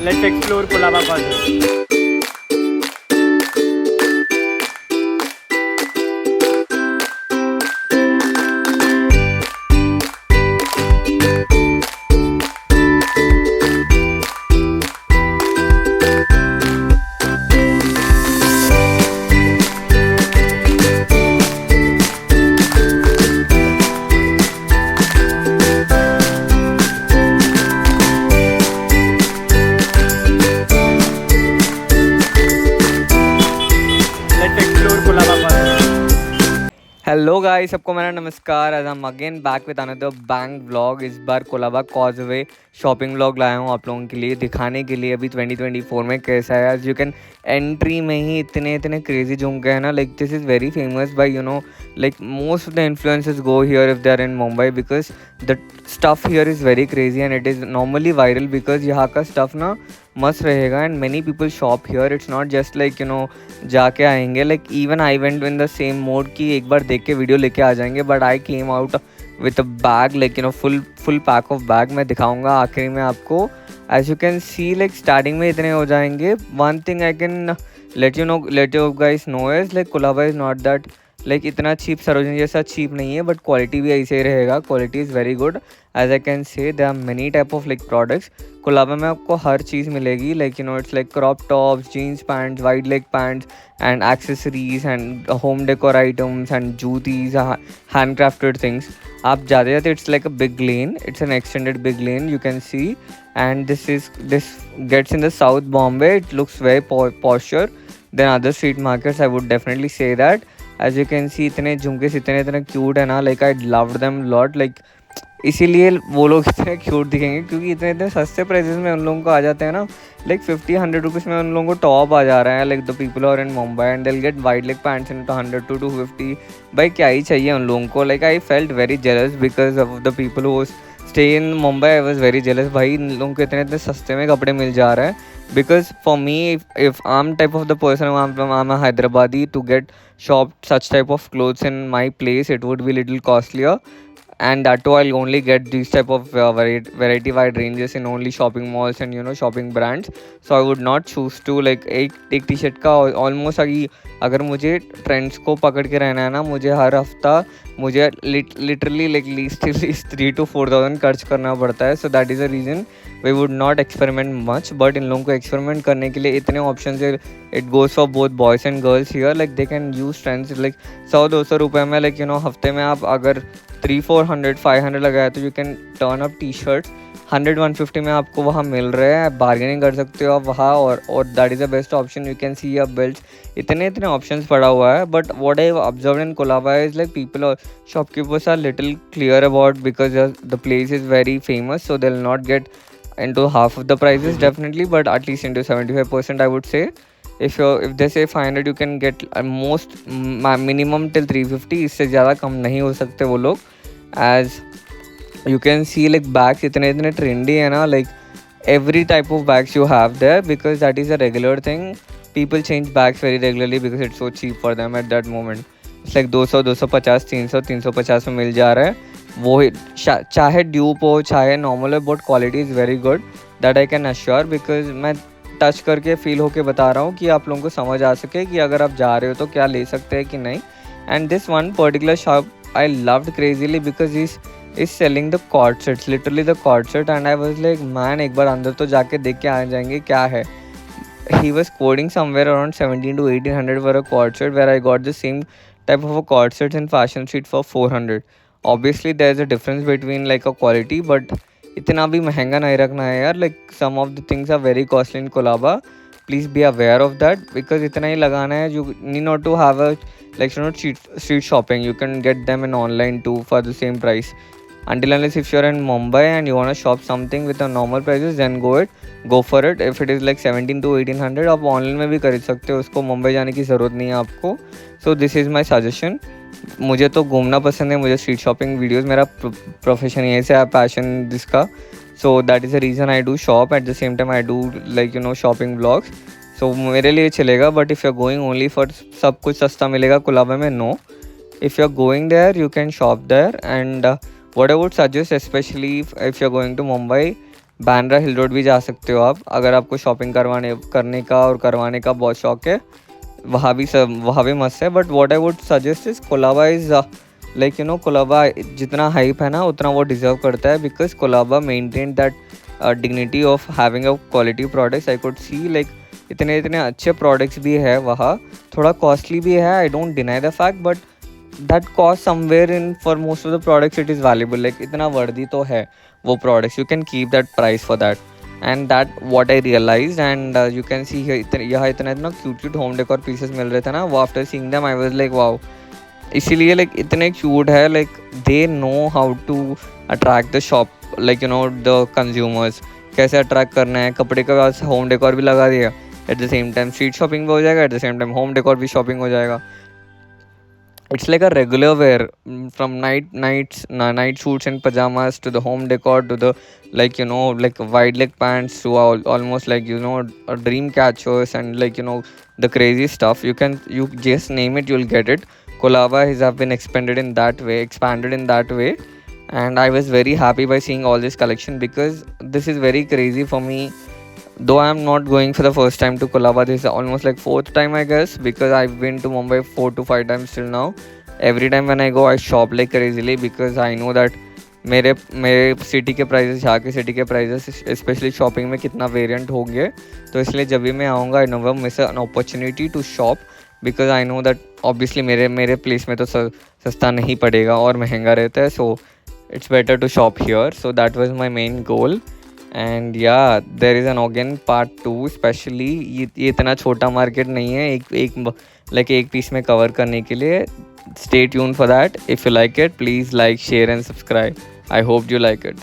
Let's explore Colaba Causeway. Let's explore Colaba Causeway. Hello guys, सबको मेरा नमस्कार। आज हम again back with another bank vlog. इस बार कोलाबा कॉजवे शॉपिंग व्लॉग लाया हूँ आप लोगों के लिए, दिखाने के लिए अभी 2024 में कैसा है। एज यू कैन एंट्री में ही इतने इतने क्रेजी झुमके हैं ना, like this is very famous by like most of the influencers go here if they are in Mumbai, because the stuff here is very crazy and it is normally viral, because यहाँ का stuff ना मस्त रहेगा and many people shop here. It's not just like जाके आएंगे, like even I went in the same mode कि एक बार देख के वीडियो लेके आ जाएंगे, but I came out with a bag, like full pack of bag. मैं दिखाऊंगा आखिरी में आपको। As you can see, like starting में इतने हो जाएंगे। One thing I can let you guys know is like Colaba is not that like इतना चीप, सरोजनी जैसा चीप नहीं है, बट क्वालिटी भी ऐसे ही रहेगा। Quality is very good. As I can say there are many type of like products. Colaba में आपको हर चीज़ मिलेगी, like it's like crop tops, jeans pants, wide leg pants and accessories and home decor items and जूतीज, hand crafted things. आप जाते जाते it's like a big lane, it's an extended big lane you can see, and this gets in the South Bombay. It looks very posher than other street markets, I would definitely say that. As you can see, इतने झुमके इतने cute है ना, like I love them lot. Like इसीलिए वो लोग इतने cute दिखेंगे क्योंकि इतने इतने सस्ते प्राइसेस में उन लोगों को आ जाते हैं ना। लाइक 50-100 रुपीज़ में उन लोगों को टॉप आ जा रहा है। Like the people are in Mumbai and they'll get wide leg pants in 100 to 250। भाई क्या ही चाहिए उन लोगों को। Like I felt very jealous because of the people who stay in Mumbai. I was very jealous, भाई इन लोगों को इतने इतने सस्ते में कपड़े मिल जा रहे हैं। Because for me, if I'm type of the person, I'm a Hyderabadi, to get shop such type of clothes in my place, it would be little costlier, and that too I'll only get these type of variety wide ranges in only shopping malls and shopping brands. So I would not choose to like एक T shirt का almost अगर मुझे trends को पकड़ के रहना है ना, मुझे हर हफ्ता मुझे लिटरली लाइक लीस्ट 3,000 to 4,000 खर्च करना पड़ता है। So that is a reason we would not experiment much, but इन लोगों को एक्सपेरिमेंट करने के लिए इतने ऑप्शन है। It goes for both boys and girls here, like they can use trends. Like 100-200 रुपये में लाइक हफ्ते में आप अगर 300-400-500 लगाया तो you can turn up T shirts 100-150 में आपको वहाँ मिल रहे हैं। बार्गेनिंग कर सकते हो आप वहाँ, और that is the best option. You can see a belt, इतने ऑप्शंस पड़ा हुआ है। But what I observe in Colaba is like people shopkeepers are little clear about, because the place is very famous, so they'll not get into half of the prices definitely, but at least into 75% I would say. If they say 500, you can get most minimum till 350, इससे ज़्यादा कम नहीं हो सकते वो लोग। As you can see, like bags इतने trendy है ना, like every type of bags you have there, because that is a regular thing. People change bags very regularly because it's so cheap for them at that moment. It's like 200, 250, 300, 350 में मिल जा रहा है। वो चाहे dupe हो चाहे normal हो, but quality is very good, that I can assure, because मैं टच करके फील होके बता रहा हूँ कि आप लोगों को समझ आ सके कि अगर आप जा रहे हो तो क्या ले सकते हैं कि नहीं। And this one particular shop I loved crazily because is selling the cord sets, literally the cord set, and I was like man एक बार अंदर तो जाके देख के आ जाएंगे क्या है। He was quoting somewhere around 17 to 1800 for a cord set, where I got the same type of a cord set in Fashion Street for 400. Obviously there's a difference between like a quality, but इतना भी महंगा नहीं रखना है यार। Like some of the things are very costly in Colaba. Please be aware of that, because इतना ही लगाना है। You need not to have a like street shopping. You can get them in online too for the same price. Until unless if you're in Mumbai and you want to shop something with a normal prices, then go for it. If it is like 17 to 1800, आप online में भी खरीद सकते हो उसको, मुंबई जाने की ज़रूरत नहीं है आपको। So this is my suggestion. मुझे तो घूमना पसंद है, मुझे स्ट्रीट शॉपिंग वीडियोस मेरा प्रोफेशन यही से है, पैशन जिसका। So that is the reason I do shop, at the same time I do like shopping blogs. So मेरे लिए चलेगा, but if you are going only for सब कुछ सस्ता मिलेगा कोलाबा में, no. If you are going there you can shop there, and what I would suggest, especially if you're going to Mumbai, Bandra hill road भी जा सकते हो आप, अगर आपको शॉपिंग करने का और करवाने का बहुत शौक है, वहाँ भी सब वहाँ भी मस्त है। But what I would suggest is Colaba is like you no, Colaba जितना हाइप है ना उतना वो डिज़र्व करता है, because Colaba maintain that dignity of having a quality products. I could see like इतने इतने अच्छे प्रोडक्ट्स भी है वहाँ, थोड़ा कॉस्टली भी है, I don't deny the fact, but that cost somewhere in for most of the products it is valuable. Like इतना वर्दी तो है वो products, you can keep that price for that. And that what I realise, and you can see यहाँ इतना इतना cute cute home decor pieces मिल रहे थे ना, वो after seeing them I was like wow. इसीलिए लाइक इतने क्यूट है, like they know how to attract the shop, like you know the consumers, कैसे अट्रैक्ट करना है। कपड़े का होम डेकोर भी लगा दिया, at the same time street shopping भी हो जाएगा, at the same time home decor भी शॉपिंग हो जाएगा। It's like a regular wear, from night suits and pajamas to the home decor to the, like you know, like wide leg pants to almost like you know dream catchers and like you know the crazy stuff. You just name it, you'll get it. Kolaba has have been expanded in that way, and I was very happy by seeing all this collection, because this is very crazy for me. Though I am not going for the first time to Kolaba, this is almost like fourth time I guess, because I've been to Mumbai 4 to 5 times till now. Every time when I go I shop like crazily, because I know that मेरे मेरे city के prices, यहाँ के city के prices specially shopping में कितना variant होंगे, तो इसलिए जब भी मैं आऊँगा I never miss an opportunity to shop, because I know that obviously मेरे प्लेस में तो सस्ता नहीं पड़ेगा और महंगा रहता है, so it's better to shop here. So that was my main goal. And yeah there is an again part 2, specially ये इतना छोटा मार्केट नहीं है एक पीस में कवर करने के लिए। Stay tune for that. If you like it please like share and subscribe. I hope you like it.